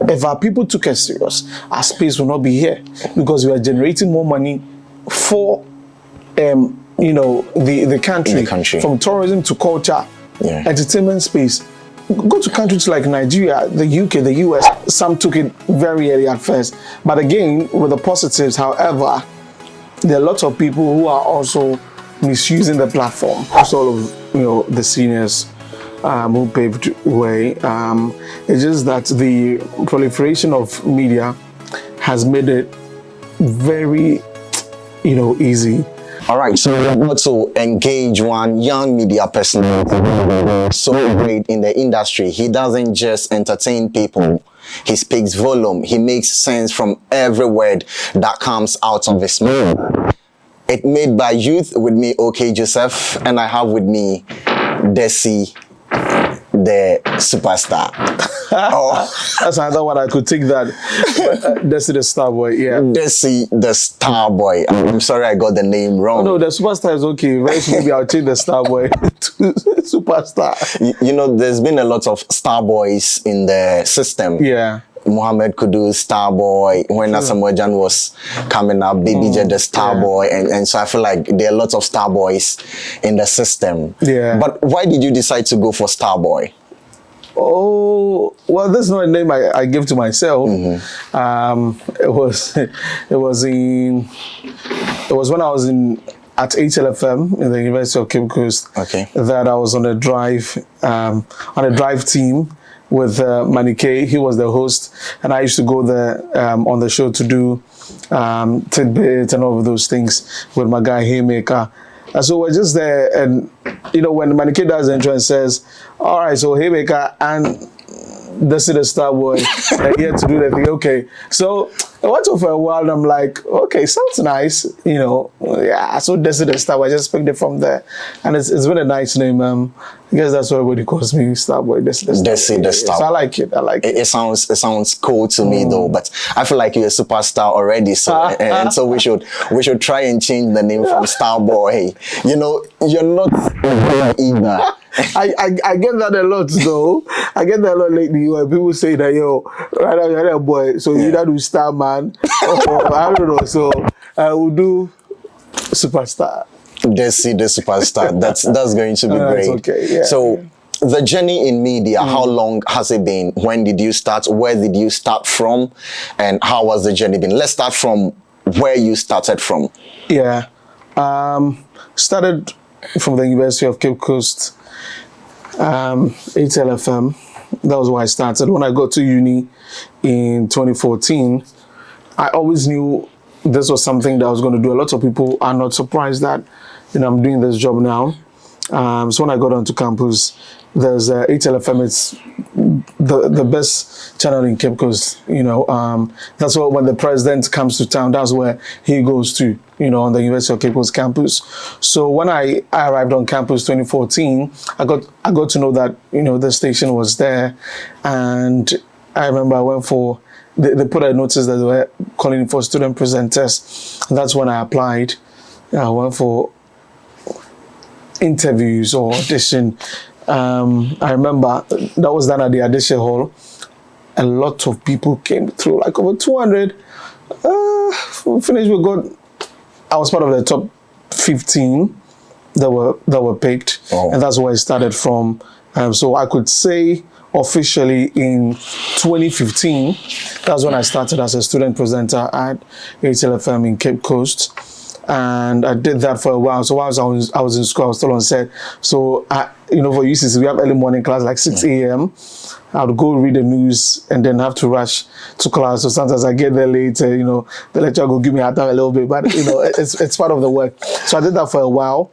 if our people took us serious, our space will not be here because we are generating more money for, the country, from tourism to culture, entertainment space. Go to countries like Nigeria, the UK, the US. Some took it very early at first, but again, with the positives, however, there are lots of people who are also misusing the platform. That's all of the seniors who paved way. It's just that the proliferation of media has made it very, easy. All right, so we're about to engage one young media personality, so great in the industry. He doesn't just entertain people. He speaks volume. He makes sense from every word that comes out of his mouth. It Made by Youth with me, OK Joseph, and I have with me Desi, the superstar. That's another one. I could take that. Desi the Stonebwoy, yeah. Desi the Stonebwoy. I'm sorry I got the name wrong. No, the superstar is okay. Very soon maybe I'll change the Stonebwoy to superstar. There's been a lot of Starboys in the system. Yeah. Mohammed Kudu, Stonebwoy, when Asamoah Gyan was coming up, Baby J the Stonebwoy, and so I feel like there are lots of Starboys in the system. Yeah. But why did you decide to go for Stonebwoy? Oh, well, this is not a name I give to myself. It was when I was at HLFM in the University of Cape Coast. Okay. That I was on a drive team with Manike. He was the host, and I used to go there on the show to do tidbits and all of those things with my guy Haymaker. And so we're just there, and when Manike does the intro and says, "All right, so Haymaker and this is the Stonebwoy here to do the thing." Okay, so I went on for a while, and I'm like, okay, sounds nice, yeah. So this is the Stonebwoy. I just picked it from there, and it's been a nice name. I guess that's what everybody calls me, Stonebwoy. Desi the Stonebwoy. So I like it. It sounds cool to me though, but I feel like you're a superstar already. So and so we should try and change the name from Stonebwoy. You're not either. I get that a lot though. I get that a lot lately when people say that right now you're a boy, so you either do Starman or I don't know. So I will do superstar. Desi the superstar. That's going to be great. Okay, yeah. So the journey in media, how long has it been? When did you start? Where did you start from? And how was the journey been? Let's start from where you started from. Yeah. Started from the University of Cape Coast, HLFM. That was where I started. When I got to uni in 2014, I always knew this was something that I was going to do. A lot of people are not surprised that I'm doing this job now. So when I got onto campus, there's HLFM. It's the best channel in Cape Coast. That's what when the president comes to town, that's where he goes to. On the University of Cape Coast campus. So when I arrived on campus 2014, I got to know that the station was there, and I remember I went for. They put a notice that they were calling for student presenters. That's when I applied. I went for interviews or audition. I remember that was done at the audition hall. A lot of people came through, like over 200. Finished, I was part of the top 15 that were picked, and that's where I started from. So I could say officially in 2015, that's when I started as a student presenter at HLFM in Cape Coast. And I did that for a while. So while I was in school, I was still on set. So, for UCC, we have early morning class, like 6 a.m. I would go read the news and then have to rush to class. So sometimes I get there later, the lecturer will give me a time a little bit, but, it's part of the work. So I did that for a while.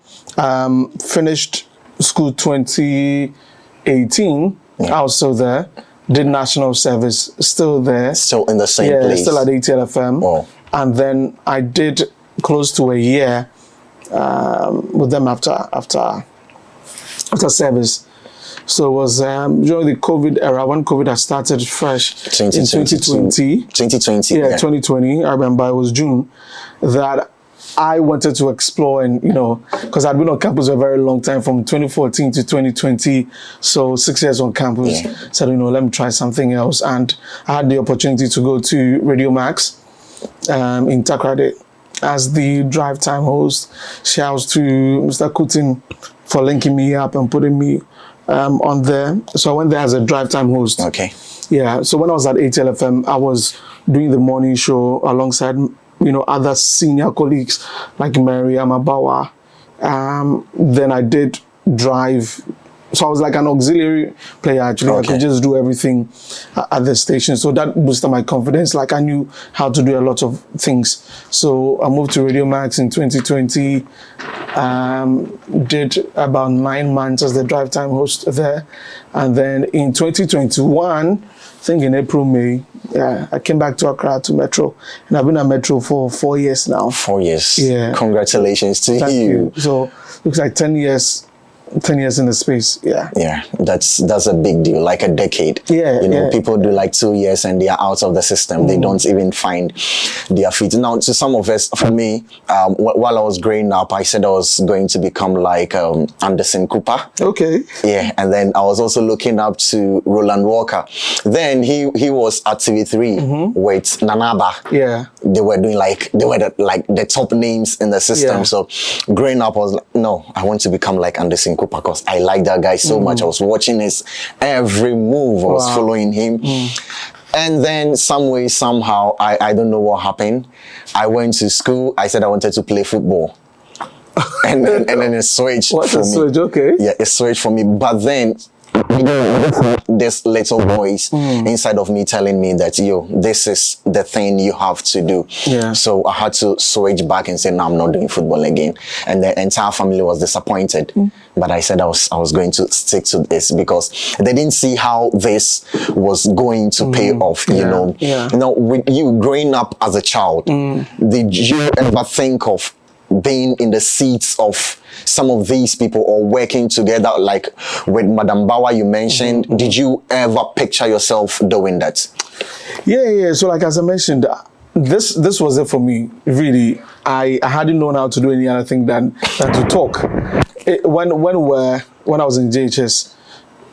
Finished school 2018. I was still there. Did national service, still there. Still in the same place? Yeah, still at HLFM. Oh. And then I did close to a year with them after service. So it was during the COVID era, when COVID had started fresh in 2020. 2020. Yeah, 2020. I remember it was June that I wanted to explore and, because I'd been on campus for a very long time, from 2014 to 2020, so 6 years on campus. Yeah. So, let me try something else. And I had the opportunity to go to Radio Max in Takrade as the drive time host. Shouts to Mr. Kutin for linking me up and putting me on there. So I went there as a drive time host. Okay. Yeah. So when I was at ATLFM, I was doing the morning show alongside, other senior colleagues like Mary Amabawa. Then I did drive. So I was like an auxiliary player, actually. Okay. I could just do everything at the station. So that boosted my confidence. Like, I knew how to do a lot of things. So I moved to Radio Max in 2020. Did about 9 months as the drive time host there. And then in 2021, I think in April, May, I came back to Accra to Metro. And I've been at Metro for 4 years now. 4 years. Yeah. Congratulations to Thank you. you. So looks like 10 years in the space. Yeah, that's a big deal, like a decade. People do like 2 years and they are out of the system. They don't even find their feet. Now, to some of us, for me, while I was growing up, I said I was going to become like Anderson Cooper. Okay. Yeah, and then I was also looking up to Roland Walker. Then he was at TV3 with Nanaba. Yeah. They were doing the top names in the system. Yeah. So growing up, I was like, no, I want to become like Anderson Cooper because I like that guy so much. I was watching his every move. I was following him. And then some way, somehow, I don't know what happened. I went to school. I said I wanted to play football. and then it switched for me. Switch? Okay. Yeah, it switched for me. But then there's little voice inside of me telling me that, this is the thing you have to do. Yeah. So I had to switch back and say, no, I'm not doing football again. And the entire family was disappointed. But I said I was going to stick to this because they didn't see how this was going to pay off, Yeah. With you growing up as a child, did you ever think of being in the seats of some of these people or working together, like with Madam Bawa you mentioned? Did you ever picture yourself doing that? Yeah. So like, as I mentioned, this was it for me, really. I hadn't known how to do any other thing than to talk. When I was in JHS,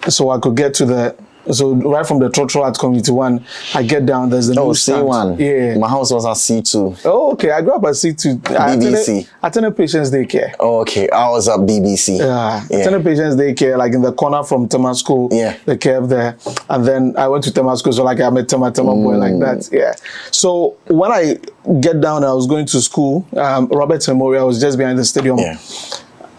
so I could get to so right from the Trotro at Community 1, I get down, there's the news stand. C1. Yeah. My house was at C2. Oh, okay. I grew up at C2. BBC. I attended Patients Daycare. Oh, okay. I was at BBC. Yeah. Attended Patients Daycare, like in the corner from Temasco. Yeah. The curve there. And then I went to Temasco, so like I met Tema boy like that. Yeah. So when I get down, I was going to school. Robert Memorial was just behind the stadium. Yeah.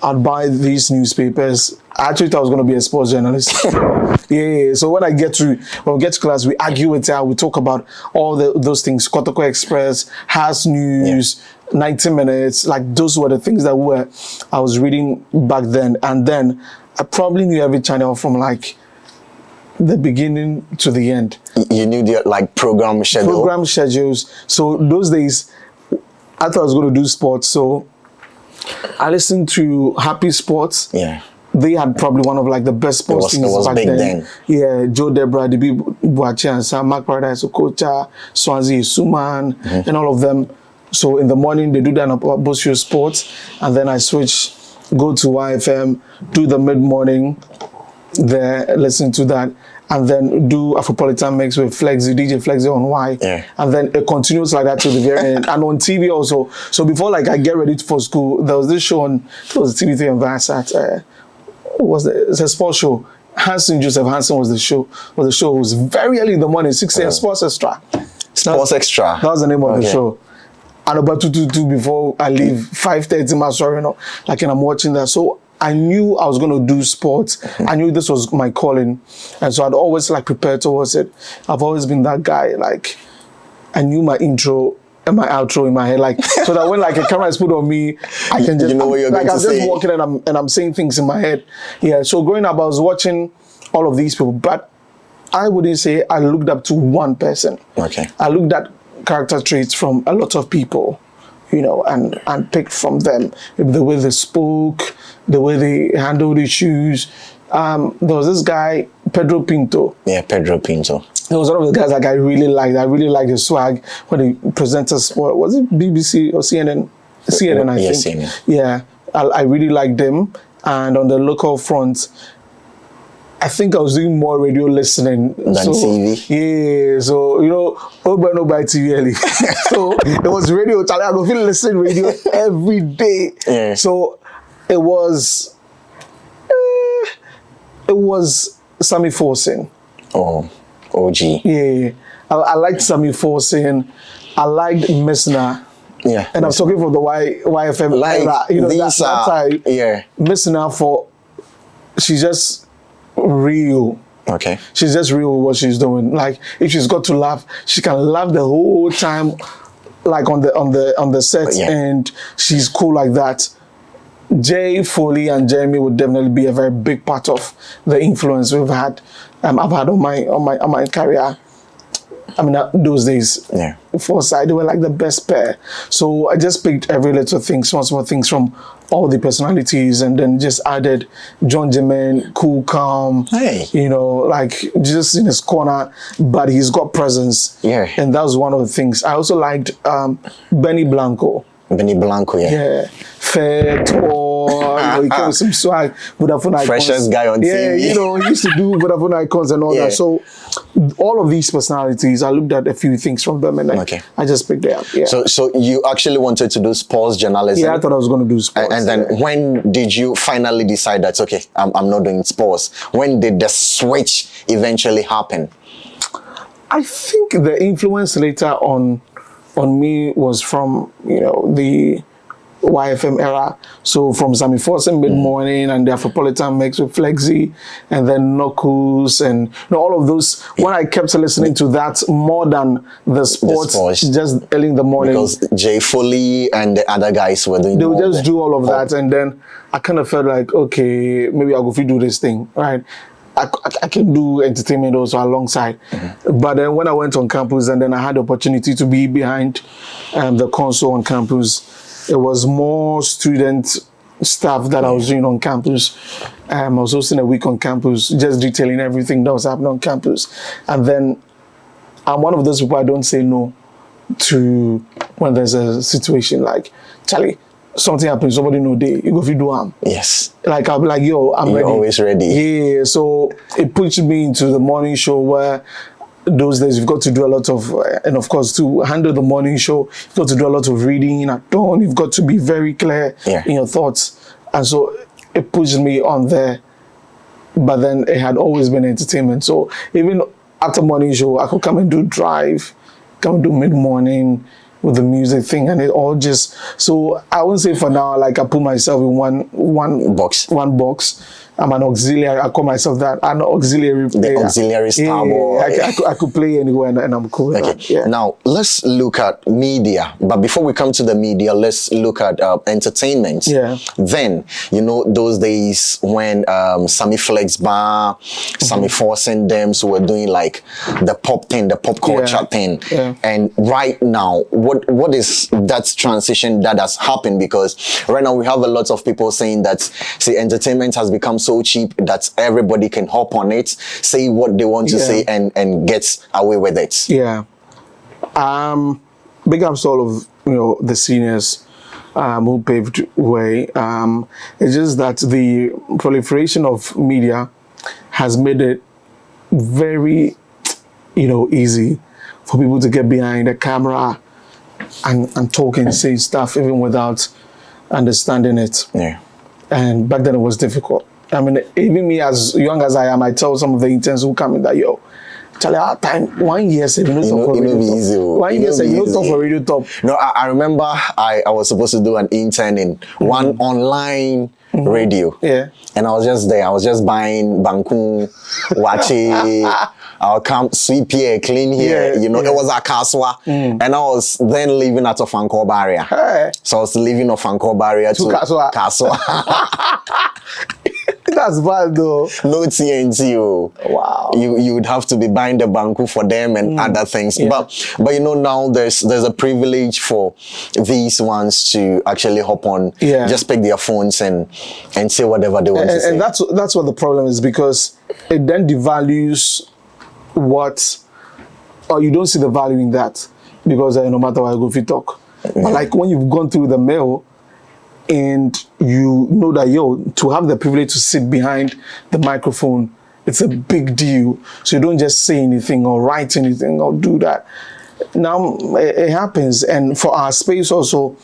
I'd buy these newspapers. I actually thought I was going to be a sports journalist. So when we get to class, we argue with her. We talk about all those things. Kotoko Express, House News, 90 Minutes. Like, those were the things that I was reading back then. And then I probably knew every channel from like the beginning to the end. You knew the program schedule? Program schedules. So those days, I thought I was going to do sports. So I listened to Happy Sports. Yeah. They had probably one of like the best sports things back then. Yeah, Joe Debra, DB Boachi and Sam, Mark Paradise Okocha, Swansea Suman, and all of them. So in the morning, they do that on Bosio Sports. And then I switch, go to YFM, do the mid-morning there, listen to that. And then do Afropolitan mix with Flexi, DJ Flexi on Y. Yeah. And then it continues like that to the very end. And on TV also. So before like I get ready for school, there was this show on, it was TV3 and Viasat. It's a sports show. Joseph Hansen was the show. It was very early in the morning, 6 a.m. Sports Extra. Sports Extra. That was the name of the show. And about 2:22 before I leave, 5:30, my story, like, and I'm watching that. So I knew I was going to do sports. I knew this was my calling. And so I'd always like prepared towards it. I've always been that guy. Like, I knew my intro and my outro in my head, like, so that when like a camera is put on me, I can just, what you're like, going to say. I'm just walking and I'm saying things in my head. Yeah. So growing up, I was watching all of these people, but I wouldn't say I looked up to one person. Okay. I looked at character traits from a lot of people, and picked from them. The way they spoke, the way they handled issues. There was this guy, Pedro Pinto. Yeah, Pedro Pinto. He was one of the guys like I really liked. I really liked his swag when he presented sport. Was it BBC or CNN? CNN, I Yes, think. CNN. Yeah, I really liked them. And on the local front, I think I was doing more radio listening Than TV? Yeah, so no by TV early. So it was radio. I go feel listening radio every day. Yeah. So it was Sammy Forsen. Oh, OG. Yeah, I liked Sammy Forsen. I liked Messner. Yeah. And I'm talking from the YFM Like, era. these are, time. yeah. Messner she's just real. Okay. She's just real with what she's doing. Like if she's got to laugh, she can laugh the whole time, like on the set, Yeah. and she's cool like that. Jay Foley and Jeremy would definitely be a very big part of the influence I've had on my career. I mean, those days, Yeah. Foresight, they were like the best pair. So I just picked every little thing, small things from all the personalities, and then just added John Jermaine, cool, calm, Hey. like just in his corner, but he's got presence. Yeah. And that was one of the things. I also liked Benny Blanco. Benny Blanco, yeah. Yeah, fair, tall, he came with some swag, Vodafone icons. Freshest guy on Yeah, TV. he used to do Vodafone icons and all Yeah. that. So all of these personalities, I looked at a few things from them and Okay. I just picked it up. Yeah. So you actually wanted to do sports journalism? Yeah, I thought I was going to do sports. And then yeah. when did you finally decide that, okay, I'm not doing sports? When did the switch eventually happen? I think the influence later on me was from, the YFM era. So from Sammy Forsen mid-morning and the Afropolitan mix with Flexi and then Knuckles and all of those. When I kept listening to that more than the sports. Just early in the morning. Because Jay Foley and the other guys were doing They would more just do all of that, and then I kind of felt like, okay, maybe I'll go do this thing, right? I can do entertainment also alongside. But then when I went on campus and then I had the opportunity to be behind the console on campus, it was more student stuff that I was doing on campus. I was hosting a week on campus, just detailing everything that was happening on campus. And then I'm one of those people, I don't say no to when there's a situation like, Charlie, something happens, somebody know they, you go if you do harm. Yes. Like I'll be like, yo, I'm You're ready. always ready. Yeah, so it pushed me into the morning show where those days you've got to do a lot of, and of course to handle the morning show, you've got to do a lot of reading at dawn, you've got to be very clear in your thoughts. And so it pushed me on there. But then it had always been entertainment. So even after morning show, I could come and do drive, come and do mid-morning with the music thing, and it all just, so I wouldn't say for now, like I put myself in one box. I'm an auxiliary. I call myself that. I'm an auxiliary player. The auxiliary star boy. I could play anywhere and I'm cool. Okay. Yeah. Now, let's look at media. But before we come to the media, let's look at entertainment. Yeah. Then, those days when Sammy Flex Bar, Sammy Forsen them, so we're doing like the pop thing, the pop culture thing. Yeah. And right now, what is that transition that has happened? Because right now we have a lot of people saying that, see, entertainment has become so cheap that everybody can hop on it, say what they want to say and get away with it. Yeah. Big ups to all of the seniors who paved way. It's just that the proliferation of media has made it very easy for people to get behind the camera and talk and say stuff even without understanding it. Yeah. And back then it was difficult. I mean, even me, as young as I am, I tell some of the interns who come in that, yo, Charlie, our time, 1 year, so you don't talk for radio top. 1 year, so you don't talk for radio top. No, I remember I was supposed to do an intern in one online radio. Yeah. And I was just there. I was just buying Banku, watching. I'll come sweep here, clean here. It was a kaswa. And I was then living out of Anko Barrier. Hey. So I was leaving off Anko Barrier to Kaswa. That's bad though. No TNT. Wow. You would have to be buying the Banku for them and other things. Yeah. But now there's a privilege for these ones to actually hop on, just pick their phones and say whatever they want to say. And that's what the problem is, because it then devalues or you don't see the value in that, because no matter what I go, if you talk. But like when you've gone through the mill and you know that, to have the privilege to sit behind the microphone, it's a big deal. So you don't just say anything or write anything or do that. Now it happens. And for our space also,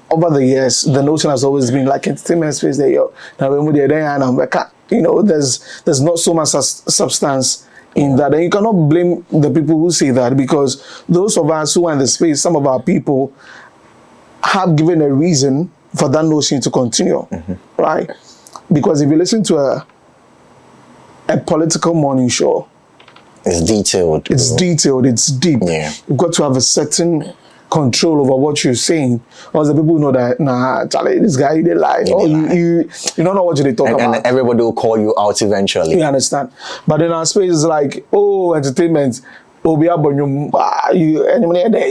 over the years, the notion has always been like entertainment space there, now when we're there and there's not so much substance in that. And you cannot blame the people who say that, because those of us who are in the space, some of our people have given a reason for that notion to continue, right? Because if you listen to a political morning show, it's detailed. It's detailed, it's deep. Yeah. You've got to have a certain control over what you're saying. Or the people know that, nah, Charlie, this guy, he did lie. You don't know what they talk about. And everybody will call you out eventually. You understand? But in our space, it's like, entertainment. You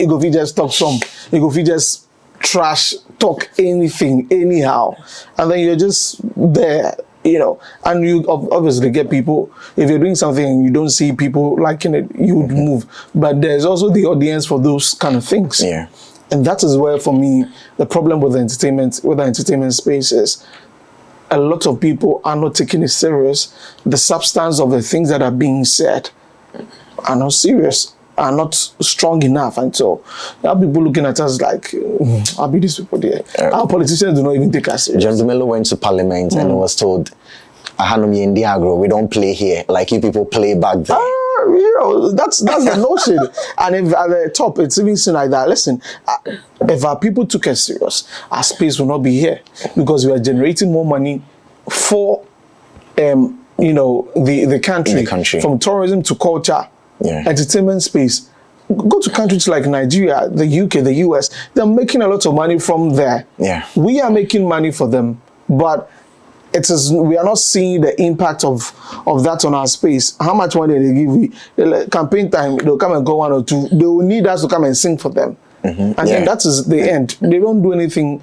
go just talk some. You go just trash talk anything, anyhow. And then you're just there. And you obviously get people, if you're doing something and you don't see people liking it, you would move. But there's also the audience for those kind of things. Yeah. And that is where, for me, the problem with the entertainment space is a lot of people are not taking it serious. The substance of the things that are being said are not serious, are not strong enough. And so there are people looking at us like, I'll be these people there. Our politicians do not even take us serious. John DeMello went to Parliament and was told, we don't play here. Like you people play back there. That's the notion. And if at the top, it's even seen like that. Listen, if our people took us serious, our space will not be here, because we are generating more money for, the country. From tourism to culture. Yeah. Entertainment space. Go to countries like Nigeria, the UK, the US. They're making a lot of money from there. Yeah. We are making money for them, but we are not seeing the impact of that on our space. How much money they give we? Campaign time, they'll come and go 1 or 2. They will need us to come and sing for them. And then that is the end. They don't do anything,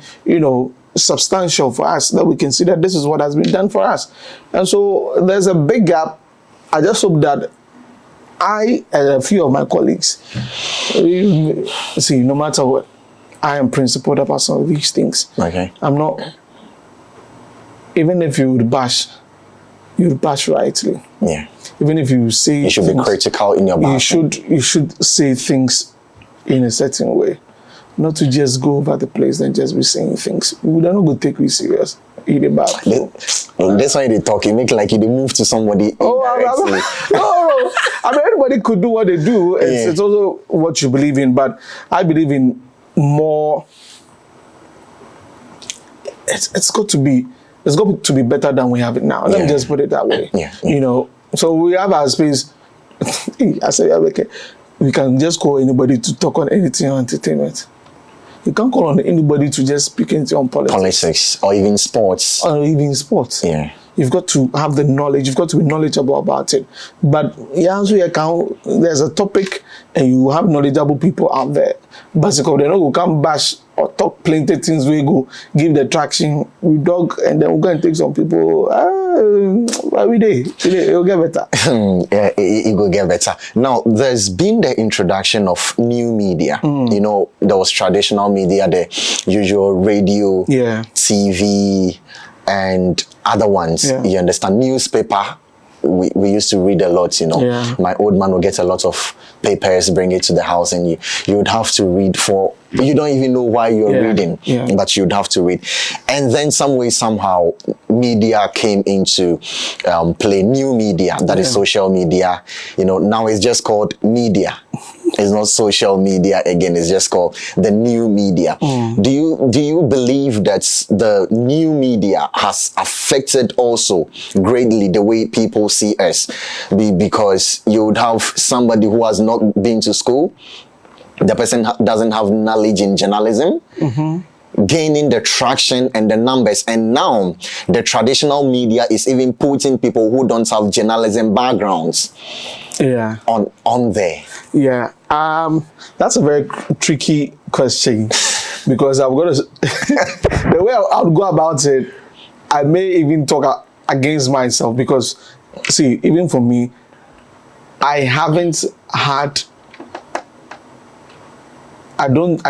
substantial for us that we can see that this is what has been done for us. And so there's a big gap. I just hope that I and a few of my colleagues, see, no matter what, I am principled about some of these things. Okay. I'm not, even if you would bash rightly. Yeah. Even if you say you should be critical in your bashing. You should say things in a certain way. Not to just go over the place and just be saying things. We don't go take you serious. That's why they talk. You make like you move to somebody. No. I mean, everybody could do what they do. It's also what you believe in. But I believe in more. It's got to be better than we have it now. Let me just put it that way. So we have our space. I say, okay, we can just call anybody to talk on anything on entertainment. You can't call on anybody to just speak into on politics. Or even sports. Yeah. You've got to have the knowledge. You've got to be knowledgeable about it. But there's a topic and you have knowledgeable people out there. Basically, they know who can bash or talk plenty things. We go give the traction. We dog and then we're going to take some people. Every day it'll get better. It will get better. Now, there's been the introduction of new media. There was traditional media, the usual radio, TV, and other ones. You understand? Newspaper. We used to read a lot, My old man would get a lot of papers, bring it to the house, and you would have to read you don't even know why you're reading, but you'd have to read. And then some way, somehow, media came into play. New media, that is social media. Now it's just called media. It's not social media again. It's just called the new media. Do you believe that the new media has affected also greatly the way people see us? Because you would have somebody who has not been to school. The person doesn't have knowledge in journalism. Gaining the traction and the numbers, and now the traditional media is even putting people who don't have journalism backgrounds on there. That's a very tricky question, because I've got to the way I would go about it, I may even talk against myself, because see, even for me, I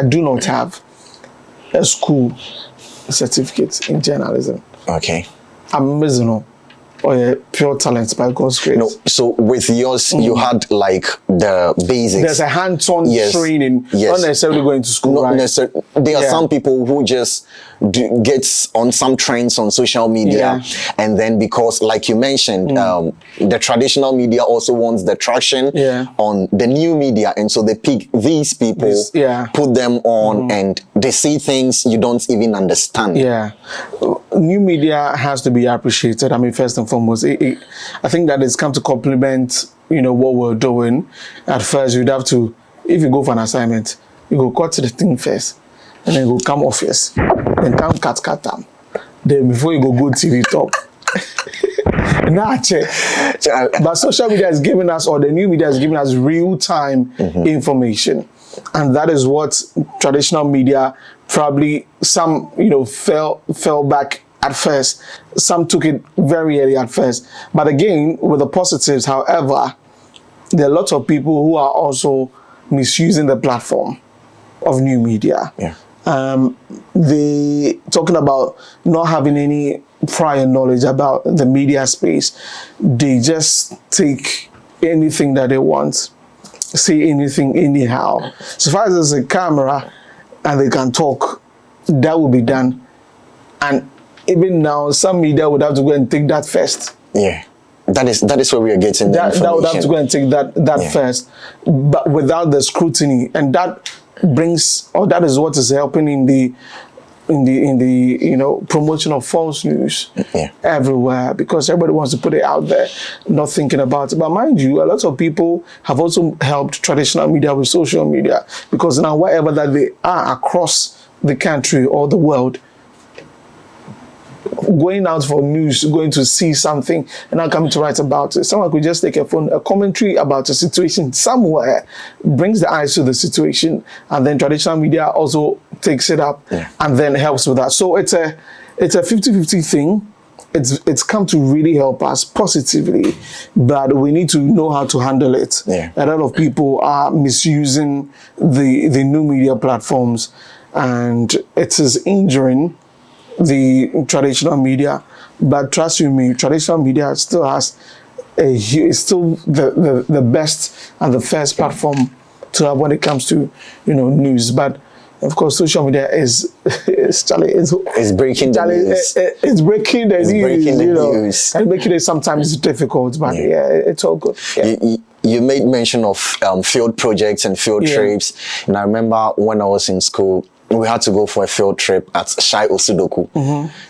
do not have a school certificate in journalism. Okay. I'm amazing. Or a pure talent by God's grace. No, so with yours, you had like the basics. There's a hands-on training, not necessarily going to school. Not right? necessarily. There are some people who just gets on some trends on social media, and then because, like you mentioned, the traditional media also wants the traction on the new media, and so they pick these people, put them on, and they see things you don't even understand. Yeah, new media has to be appreciated. I mean, first and foremost, I think that it's come to complement, what we're doing. At first, you'd have to, if you go for an assignment, you go cut the thing first, and then go come office, then come cut them. Then before you go TV talk. But social media is giving us, or the new media is giving us real-time information. And that is what traditional media probably, some, fell back at first. Some took it very early at first. But again, with the positives, however, there are lots of people who are also misusing the platform of new media. Yeah. They talking about not having any prior knowledge about the media space. They just take anything that they want, say anything anyhow. So far as there's a camera and they can talk, that will be done. And even now, some media would have to go and take that first. Yeah. That is where we are getting that would have to go and take that first, but without the scrutiny, and that brings, or that is what is helping in the promotion of false news everywhere, because everybody wants to put it out there, not thinking about it. But mind you, a lot of people have also helped traditional media with social media, because now wherever that they are across the country or the world, going out for news, going to see something, and not coming to write about it. Someone could just take a commentary about a situation somewhere, brings the eyes to the situation, and then traditional media also takes it up and then helps with that. So it's a 50-50 thing. It's come to really help us positively, but we need to know how to handle it. Yeah. A lot of people are misusing the new media platforms, and it is injuring the traditional media. But trust you me, traditional media still has it's still the best and the first platform to have when it comes to news. But of course, social media is breaking the news. It's breaking the news. And making it sometimes difficult, but it's all good. Yeah. You made mention of field projects and field trips, and I remember when I was in school, we had to go for a field trip at Shai Osudoku.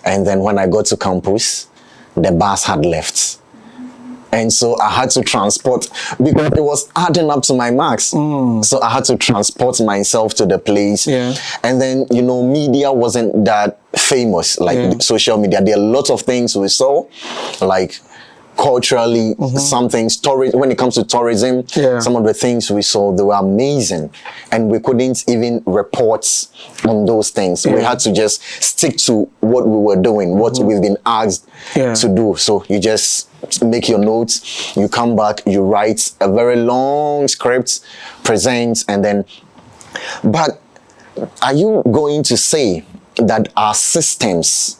And then when I got to campus, the bus had left. And so I had to transport, because it was adding up to my marks. So I had to transport myself to the place. And then, media wasn't that famous, like social media. There are lots of things we saw, like culturally, some things, when it comes to tourism, some of the things we saw, they were amazing. And we couldn't even report on those things. We had to just stick to what we were doing, what we've been asked to do. So you just make your notes, you come back, you write a very long script, present, and then, but are you going to say that our systems,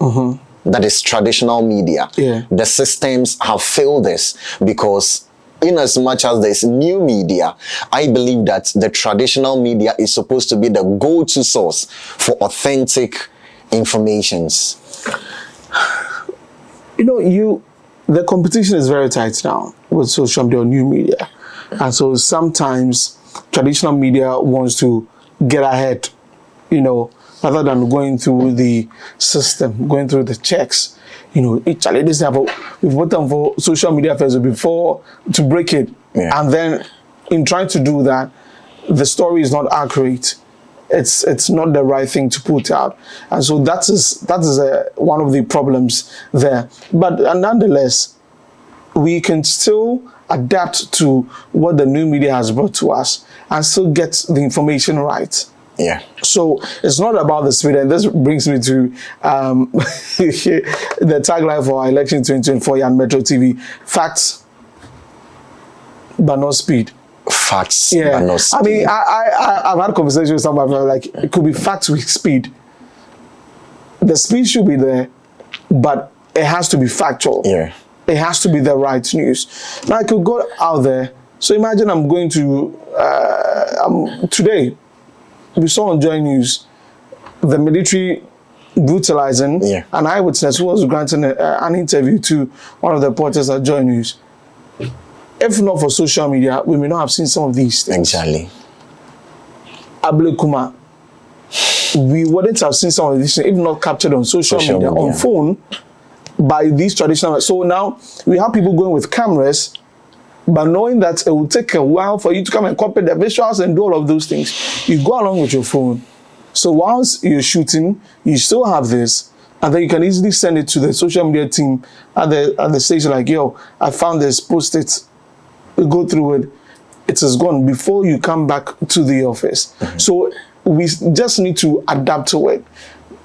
that is traditional media, the systems have failed us? Because in as much as there's new media, I believe that the traditional media is supposed to be the go-to source for authentic informations. The competition is very tight now with social media or new media. And so sometimes traditional media wants to get ahead, rather than going through the system, going through the checks. We've put them for social media first before to break it. And then in trying to do that, the story is not accurate. It's not the right thing to put out. And so that is one of the problems there. But nonetheless, we can still adapt to what the new media has brought to us and still get the information right. So it's not about the speed, and this brings me to the tagline for our election 2024 and Metro TV: facts, but not speed. Facts, but not speed. I mean, I've had conversations with somebody like it could be facts with speed. the speed should be there, but it has to be factual. Yeah. It has to be the right news. Now I could go out there. So imagine I'm going to today. We saw on Joy News the military brutalizing an eyewitness who was granting an interview to one of the reporters at Joy News. If not for social media, we may not have seen some of these things. Exactly. Ablekuma, we wouldn't have seen some of these things if not captured on social media, on phone, by these traditional. So now we have people going with cameras, but knowing that it will take a while for you to come and copy the visuals and do all of those things, you go along with your phone. So whilst you're shooting, you still have this, and then you can easily send it to the social media team at the station, like, yo, I found this, post it, we go through it, it is gone before you come back to the office. So we just need to adapt to it.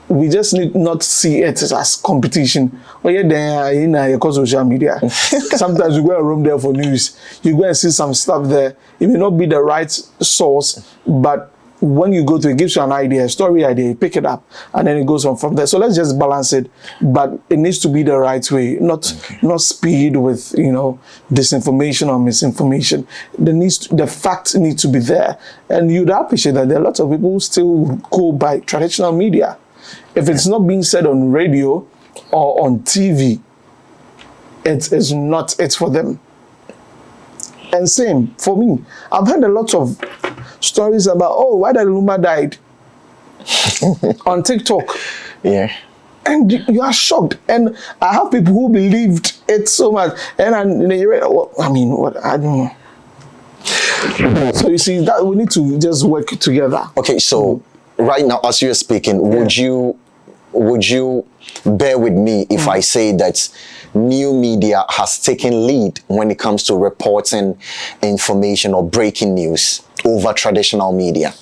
We just need not see it as competition. Well, yeah, then in social media. Sometimes you go and roam there for news. You go and see some stuff there. It may not be the right source, but when you go to it, gives you an idea, a story idea, you pick it up, and then it goes on from there. So let's just balance it, but it needs to be the right way, not speed with, you know, disinformation or misinformation. The facts need to be there, and you'd appreciate that there are lots of people who still go by traditional media. If it's not being said on radio or on TV, it is not it for them. And same for me. I've heard a lot of stories about, oh, why that Luma died on TikTok. Yeah. And you are shocked. And I have people who believed it so much. And I don't know. So you see, that we need to just work together. Okay, so right now, as you're speaking, would you bear with me if I say that new media has taken lead when it comes to reporting information or breaking news over traditional media?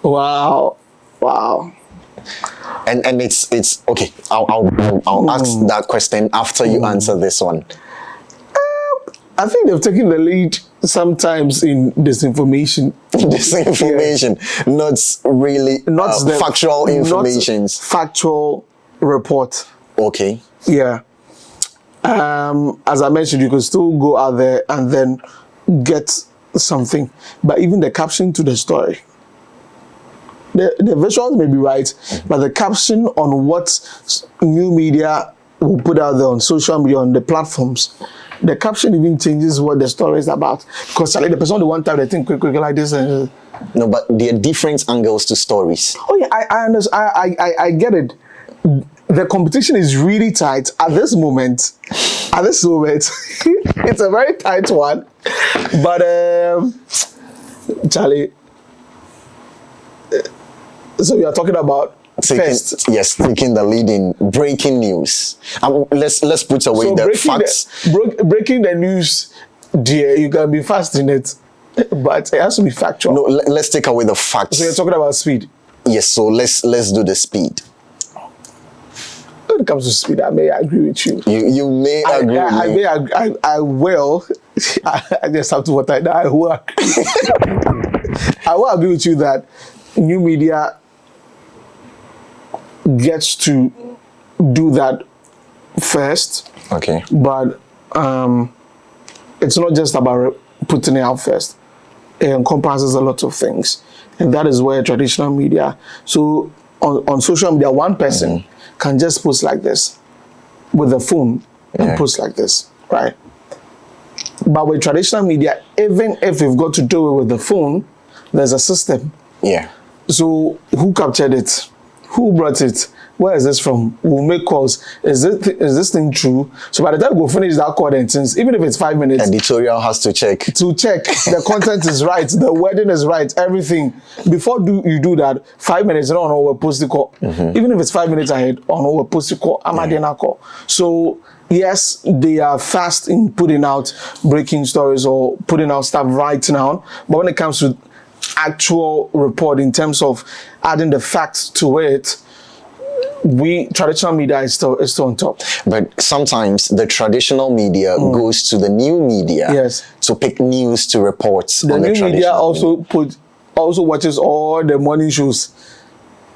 Wow. And it's okay. I'll ask that question after you answer this one. I think they've taken the lead sometimes in disinformation. Not really factual information. Factual report. Okay. Yeah. As I mentioned, you can still go out there and then get something. But even the caption to the story, the visuals may be right, but the caption on what new media will put out there on social media, on the platforms, the caption even changes what the story is about. Because the person the one time they think quick like this. No, but there are different angles to stories. Oh yeah, I understand. I get it. The competition is really tight at this moment. It's a very tight one. But Charlie, so we are talking about taking the lead in breaking news. Let's put away the facts. Breaking the news, dear, you can be fast in it, but it has to be factual. No, let's take away the facts. So you're talking about speed. Yes. So let's do the speed. When it comes to speed, I may agree with you. You may agree. I will. I just have to water it down. I will. I will agree with you that new media gets to do that first. Okay. But it's not just about putting it out first. It encompasses a lot of things. And that is where traditional media, so on social media, one person can just post like this with a phone and post like this, right? But with traditional media, even if you've got to do it with the phone, there's a system. Yeah. So who captured it? Who brought it? Where is this from? We'll make calls. Is this thing true? So by the time we finish that call, then since even if it's 5 minutes, editorial has to check the content is right, the wording is right, everything. Before you do that, 5 minutes on we'll post the call. Even if it's 5 minutes ahead, on we'll post the call. Call. So yes, they are fast in putting out breaking stories or putting out stuff right now. But when it comes to actual report in terms of adding the facts to it, traditional media is still on top. But sometimes the traditional media goes to the new media to pick news to report. The new media also put also watches all the morning shows,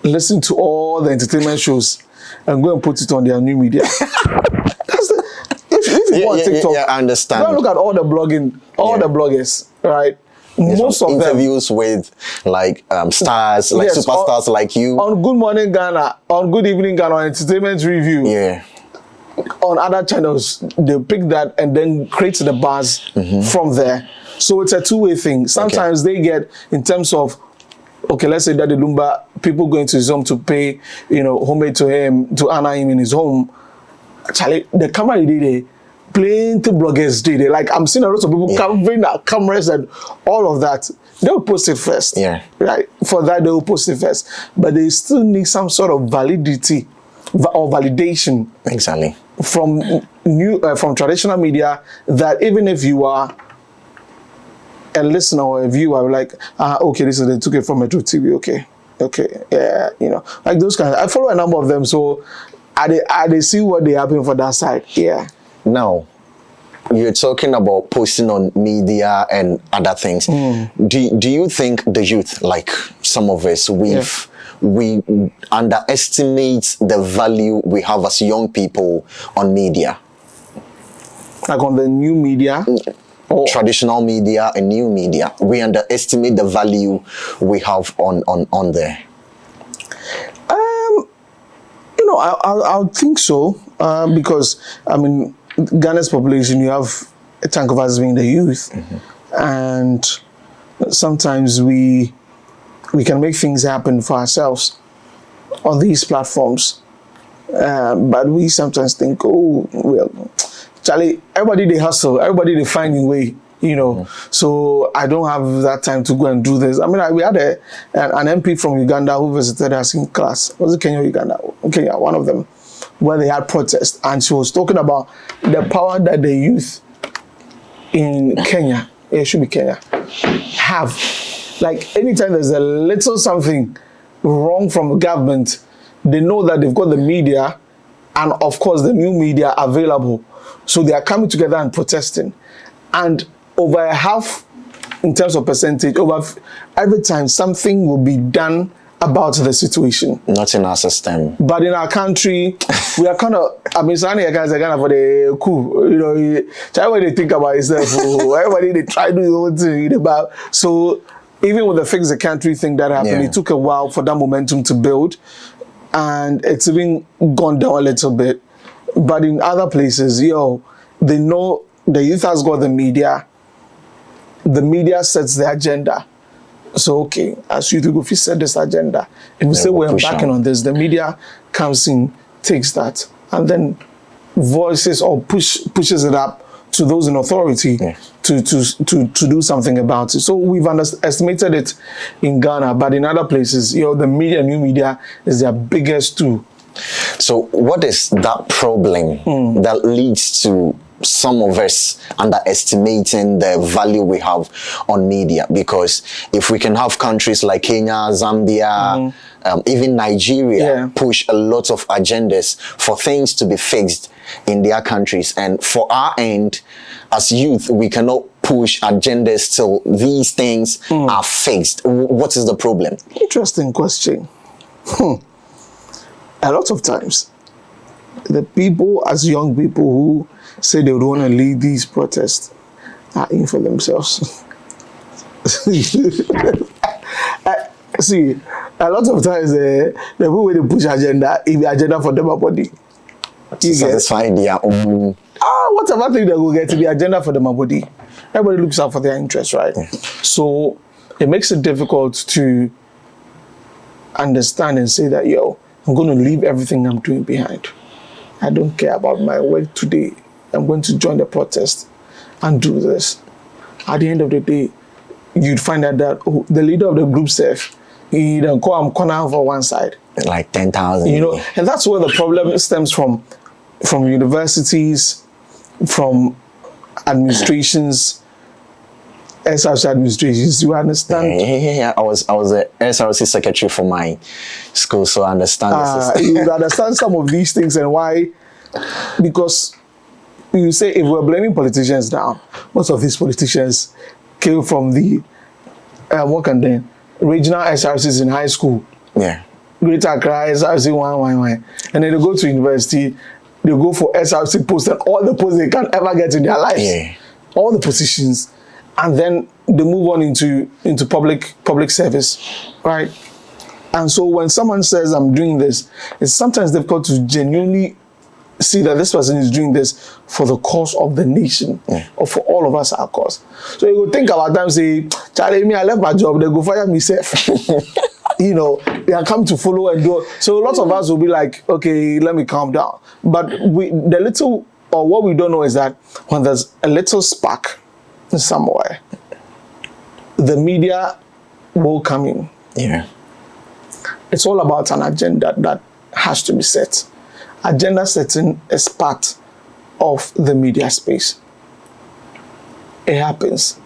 listen to all the entertainment shows, and go and put it on their new media. That's the, if you go on TikTok, yeah, I understand. Go and look at all the blogging, the bloggers, right? Most of interviews them, with like stars, like superstars like you. On Good Morning Ghana, on Good Evening Ghana, on Entertainment Review. Yeah. On other channels, they pick that and then create the buzz from there. So it's a two-way thing. Sometimes they get, in terms of, okay, let's say that the Lumba, people going to his home to pay, homage to him, to honor him in his home. Actually, the camera did it. Plenty bloggers did it. Like, I'm seeing a lot of people covering their cameras and all of that. They'll post it first. Yeah. Right? For that, they'll post it first. But they still need some sort of validity or validation. Exactly. From from traditional media, that even if you are a listener or a viewer, like, okay, this is, they took it from Metro TV, okay, yeah, like those kinds. I follow a number of them, so I see what they happen for that side. Yeah. Now, you're talking about posting on media and other things. Do you think the youth, like some of us, we underestimate the value we have as young people on media? Like on the new media? Traditional media and new media. We underestimate the value we have on there. I think so. Because, I mean, Ghana's population, you have a chunk of us being the youth. And sometimes we can make things happen for ourselves on these platforms. But we sometimes think, oh, well, Charlie, everybody they hustle, everybody they find a way, So I don't have that time to go and do this. I mean, we had an MP from Uganda who visited us in class. Was it Kenya or Uganda? Kenya, one of them, where they had protests. And she was talking about the power that the youth in Kenya, it should be Kenya, have. Like, anytime there's a little something wrong from the government, they know that they've got the media and, of course, the new media available. So they are coming together and protesting. And over half, in terms of percentage, every time something will be done about the situation. Not in our system. But in our country, we are kind of, I mean, Sani guys are kind of for the coup. Try what they think about itself. Everybody, they try to do the whole thing about. So, even with the Fix the Country thing that happened, it took a while for that momentum to build. And it's even gone down a little bit. But in other places, they know the youth has got the media. The media sets the agenda. So, okay, as you do, if you set this agenda, if we say we're backing on this, the media comes in, takes that, and then voices or pushes it up to those in authority to do something about it. So we've underestimated it in Ghana, but in other places, the media, new media is their biggest tool. So what is that problem that leads to some of us underestimating the value we have on media? Because if we can have countries like Kenya, Zambia, even Nigeria push a lot of agendas for things to be fixed in their countries, and for our end as youth we cannot push agendas till these things are fixed. What is the problem? Interesting question. A lot of times the people, as young people who say they would want to lead these protests, are in for themselves. See, a lot of times the people when they push agenda, if the agenda for them body, satisfy their own. Whatever thing they will get to the agenda for them body, everybody looks out for their interests, right? So it makes it difficult to understand and say that, I'm going to leave everything I'm doing behind. I don't care about my work today. I'm going to join the protest and do this. At the end of the day, you'd find out that the leader of the group self, he don't call him corner for one side. Like 10,000. And that's where the problem stems from universities, from administrations, SRC administrations. You understand? Yeah. I was a SRC secretary for my school, so I understand the system. You understand some of these things and why? Because you say if we're blaming politicians now, most of these politicians came from the regional SRCs in high school. Yeah. Greater Accra, SRC 111. And then they go to university, they go for SRC post and all the posts they can ever get in their lives. Yeah. All the positions. And then they move on into public service, right? And so when someone says, I'm doing this, it's sometimes difficult to genuinely see that this person is doing this for the cause of the nation, or for all of us, our cause. So you go think about them, say, Charlie, me, I left my job, they go fire me safe. You know, they are come to follow and do. So lots of us will be like, okay, let me calm down. But what we don't know is that when there's a little spark somewhere, the media will come in. Yeah. It's all about an agenda that has to be set. Agenda setting is part of the media space. It happens.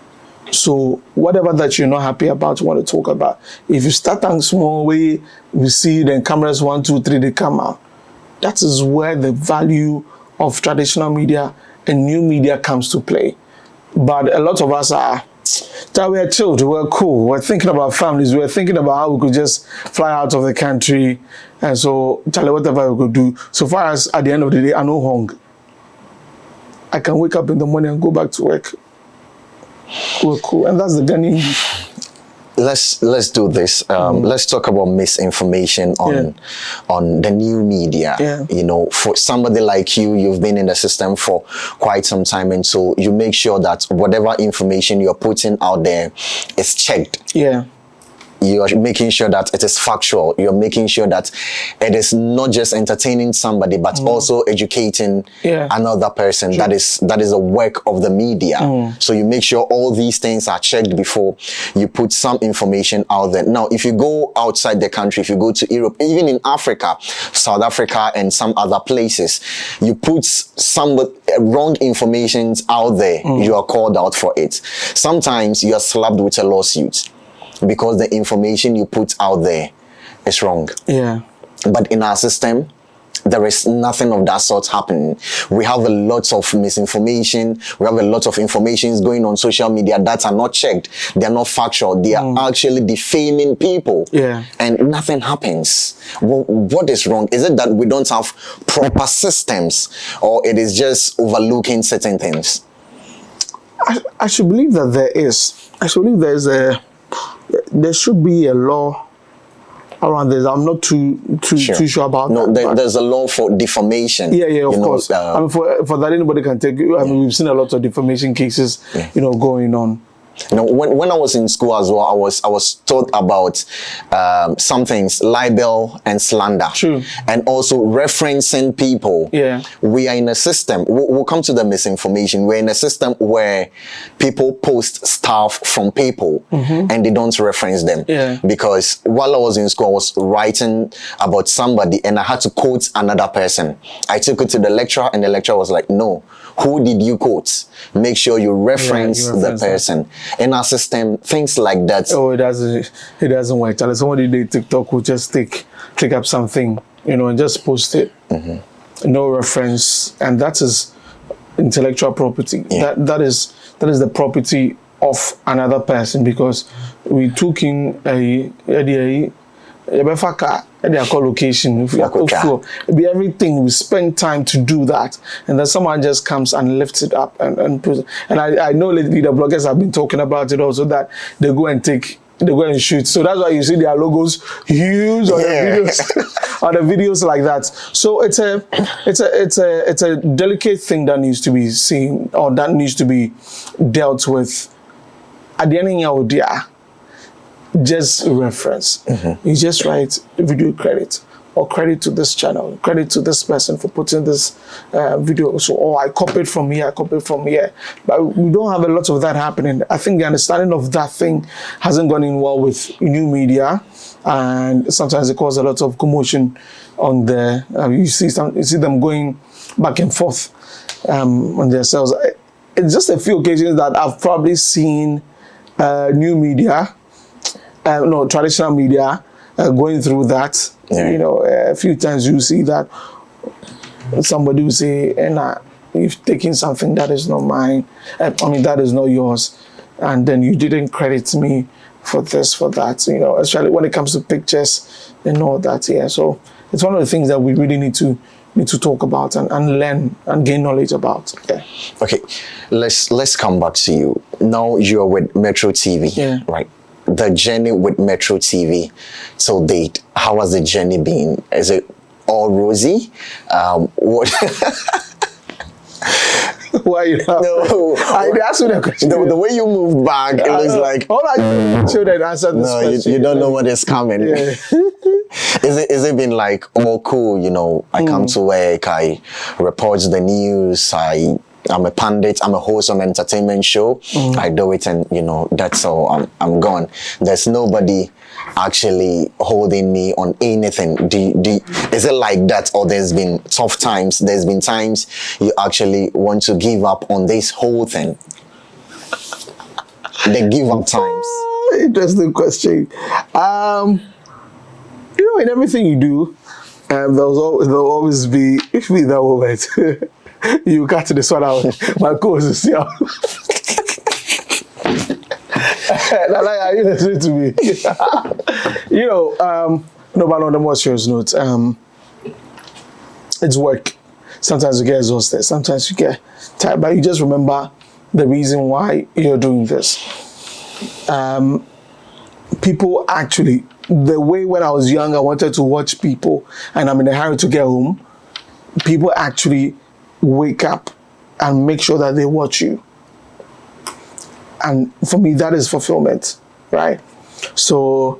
So whatever that you're not happy about, you want to talk about, if you start on small way, we see then cameras 1, 2, 3, they come out. That is where the value of traditional media and new media comes to play. But a lot of us are, we're chilled, we're cool, we're thinking about families, we're thinking about how we could just fly out of the country, and so whatever we could do. So far as at the end of the day, I know hung. I can wake up in the morning and go back to work. We're cool, and that's the Ghanaian. Let's do this. Let's talk about misinformation on the new media. Yeah. You know, for somebody like you, you've been in the system for quite some time, and so you make sure that whatever information you're putting out there is checked. Yeah. You're making sure that it is factual. You're making sure that it is not just entertaining somebody, but also educating another person. That is the work of the media. So you make sure all these things are checked before you put some information out there. Now, if you go outside the country, if you go to Europe, even in Africa, South Africa, and some other places, you put some wrong information out there, you are called out for it. Sometimes you are slapped with a lawsuit, because the information you put out there is wrong. Yeah. But in our system, there is nothing of that sort happening. We have a lot of misinformation. We have a lot of information going on social media that are not checked. They are not factual. They are actually defaming people. Yeah. And nothing happens. Well, what is wrong? Is it that we don't have proper systems, or it is just overlooking certain things? I should believe that there is. I should believe there should be a law around this. I'm not too sure about that. No, there's a law for defamation. Yeah, of course. I mean, for that, anybody can take. I mean, we've seen a lot of defamation cases, going on. You know, when I was in school as well, I was taught about some things, libel and slander. True. And also referencing people. Yeah. We are in a system, we'll come to the misinformation. We're in a system where people post stuff from people and they don't reference them. Yeah. Because while I was in school, I was writing about somebody and I had to quote another person. I took it to the lecturer and the lecturer was like, no, who did you quote? Make sure you reference the person. In our system, things like that. Oh, it doesn't work. Tell somebody did TikTok will just click up something, and just post it. No reference, and that is intellectual property. Yeah. That is the property of another person, because we took in a location, be everything. We spend time to do that, and then someone just comes and lifts it up and puts it. And I know lately the bloggers have been talking about it also, that they go and shoot. So that's why you see their logos huge on the videos like that. So it's a delicate thing that needs to be seen, or that needs to be dealt with. At the end of the day, just reference. You just write video credit, or credit to this channel, credit to this person for putting this video. So, I copied from here, But we don't have a lot of that happening. I think the understanding of that thing hasn't gone in well with new media, and sometimes it causes a lot of commotion on there. You see them going back and forth on themselves. It's just a few occasions that I've probably seen new media, traditional media going through that. A few times you see that somebody will say, you've taken something that is not mine, that is not yours, and then you didn't credit me for this, for that, especially when it comes to pictures and all that. Yeah, so it's one of the things that we really need to talk about and learn and gain knowledge about. Yeah. Okay, let's come back to you. Now you're with Metro TV, Yeah. right? The journey with Metro TV till date, how has the journey been? Is it all rosy? What? Why you laughing? No, I asked you that question. the way you moved back, it looks like All I should have answered this no, question. you don't know what is coming. Yeah. Is it been like all cool? I come to work, I report the news, I'm a pundit, I'm a host on an entertainment show. I do it, and that's all. I'm gone. There's nobody actually holding me on anything. Is it like that, or there's been tough times? There's been times you actually want to give up on this whole thing. The give up times. Interesting question. In everything you do, there'll always be that moment. You got to sort out my course is here. Are you listening to me? But on the more serious note, it's work. Sometimes you get exhausted, sometimes you get tired, but you just remember the reason why you're doing this. People actually, the way when I was young, I wanted to watch people and I'm in a hurry to get home, people actually wake up and make sure that they watch you. And for me, that is fulfillment, right? So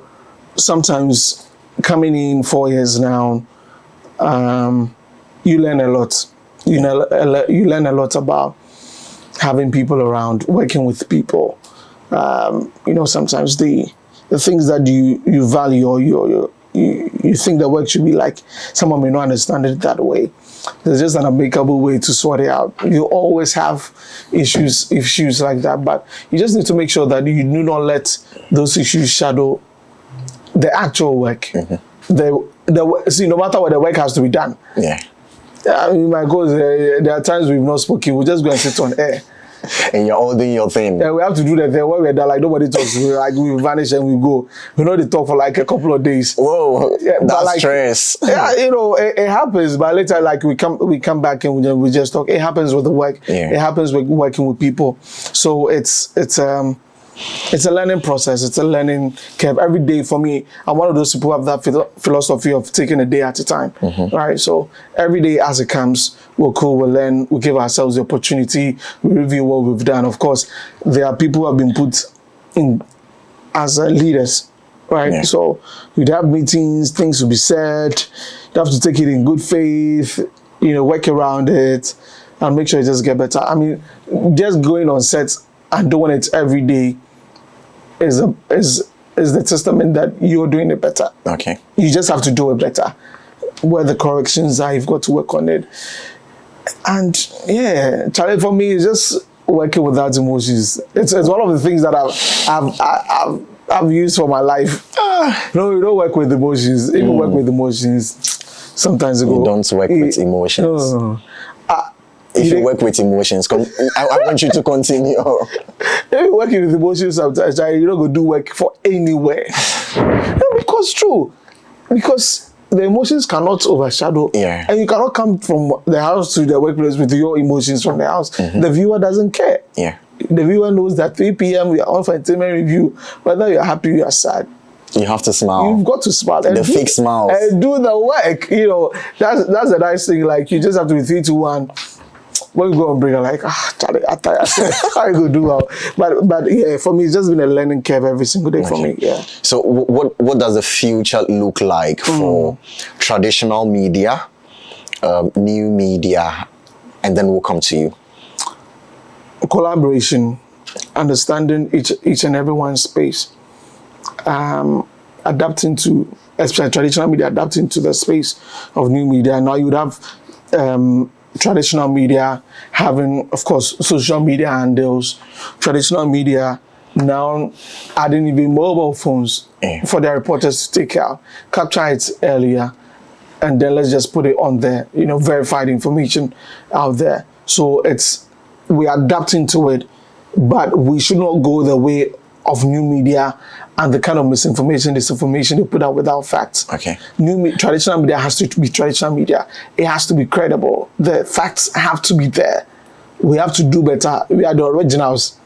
sometimes coming in 4 years now, you learn a lot. You learn a lot about having people around, working with people. Sometimes the things that you value or you think the work should be like, someone may not understand it that way. There's just an unmakeable way to sort it out. You always have issues like that, but you just need to make sure that you do not let those issues shadow the actual work. Mm-hmm. See, no matter what, the work has to be done. Yeah. I mean, my goal is, there are times we've not spoken. We'll just go and sit on air. And you're all doing your thing. Yeah, we have to do that thing where we're done, like nobody talks. We vanish and we go. They talk for like a couple of days. Whoa, yeah, that's stress. Yeah, it happens. But later, like we come back and we just talk. It happens with the work. Yeah. It happens with working with people. So it's a learning process. It's a learning curve. Every day for me, I'm one of those people who have that philosophy of taking a day at a time, right? So every day as it comes, we're cool, we'll learn, we give ourselves the opportunity, we review what we've done. Of course, there are people who have been put in as leaders, right? Yeah. So you'd have meetings, things will be said, you have to take it in good faith, work around it, and make sure it just get better. I mean, just going on set and doing it every day is the testament that you're doing it better. Okay. You just have to do it better. Where the corrections are, you've got to work on it. And yeah, Charlie, for me, it's just working without emotions. It's one of the things that I've used for my life. No, you don't work with emotions. Even work with emotions, sometimes you don't work with emotions. No. If you work with emotions, I want you to continue. If you're working with emotions, sometimes you're not going to do work for anywhere. No, because the emotions cannot overshadow. Yeah. And you cannot come from the house to the workplace with your emotions from the house. Mm-hmm. The viewer doesn't care. Yeah. The viewer knows that 3 p.m. we are on for entertainment review. Whether you're happy or you're sad, you have to smile. You've got to smile. The fake smiles. And do the work. That's the nice thing. Like, you just have to be 3, 2, 1. When you go and bring her, like, Charlie, I can't go do well. But yeah, for me, it's just been a learning curve every single day for me. Yeah. So what does the future look like for traditional media, new media, and then we'll come to you? Collaboration, understanding each and everyone's space, adapting to, especially traditional media, adapting to the space of new media. Now you would have traditional media having, of course, social media handles, traditional media now adding even mobile phones for their reporters to take out, capture it earlier, and then let's just put it on there, verified information out there. So we're adapting to it, but we should not go the way of new media and the kind of misinformation, disinformation they put out without facts. Okay. Traditional media has to be traditional media. It has to be credible. The facts have to be there. We have to do better. We are the originals,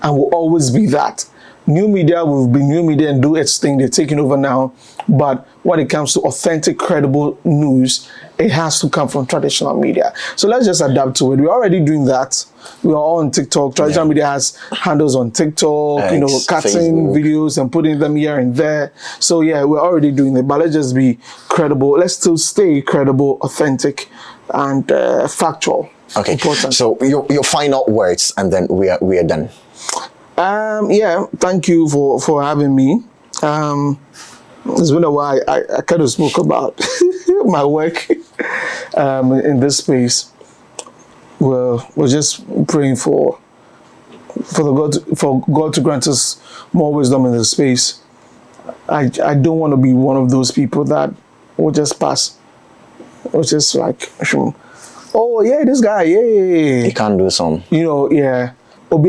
and will always be that. New media will be new media and do its thing. They're taking over now. But when it comes to authentic, credible news, it has to come from traditional media. So let's just adapt to it. We're already doing that. We are all on TikTok. Traditional media has handles on TikTok, X, cutting Facebook. videos and putting them here and there. So yeah, we're already doing it. But let's just be credible. Let's still stay credible, authentic, and factual. Okay. Important. So your final words, and then we are done. Yeah, thank you for having me. It's been a while. I kind of spoke about my work in this space. We're just praying for God to grant us more wisdom in this space. I don't want to be one of those people that will just pass. Or just like, oh yeah, this guy, yeah. You can't do some. Yeah. But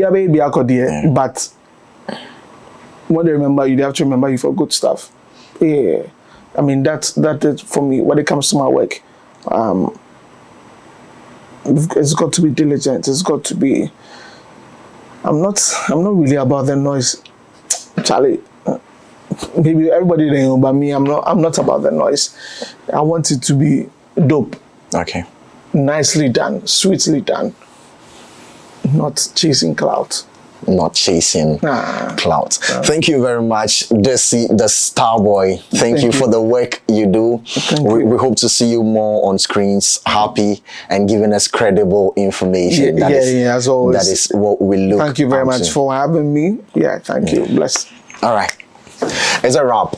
when they remember you, they have to remember you for good stuff. Yeah. I mean, that's it for me when it comes to my work. It's got to be diligent. It's got to be. I'm not really about the noise, Charlie. Maybe everybody there, but me, I'm not about the noise. I want it to be dope. Okay. Nicely done, sweetly done. Not chasing clouds. Not chasing clouds. Thank you very much, Desi, the Stonebwoy. Thank you for the work you do. We hope to see you more on screens, happy and giving us credible information. Yeah, as always. That is what we look. Thank you very much for having me. Yeah, thank you. Bless. All right. It's a wrap.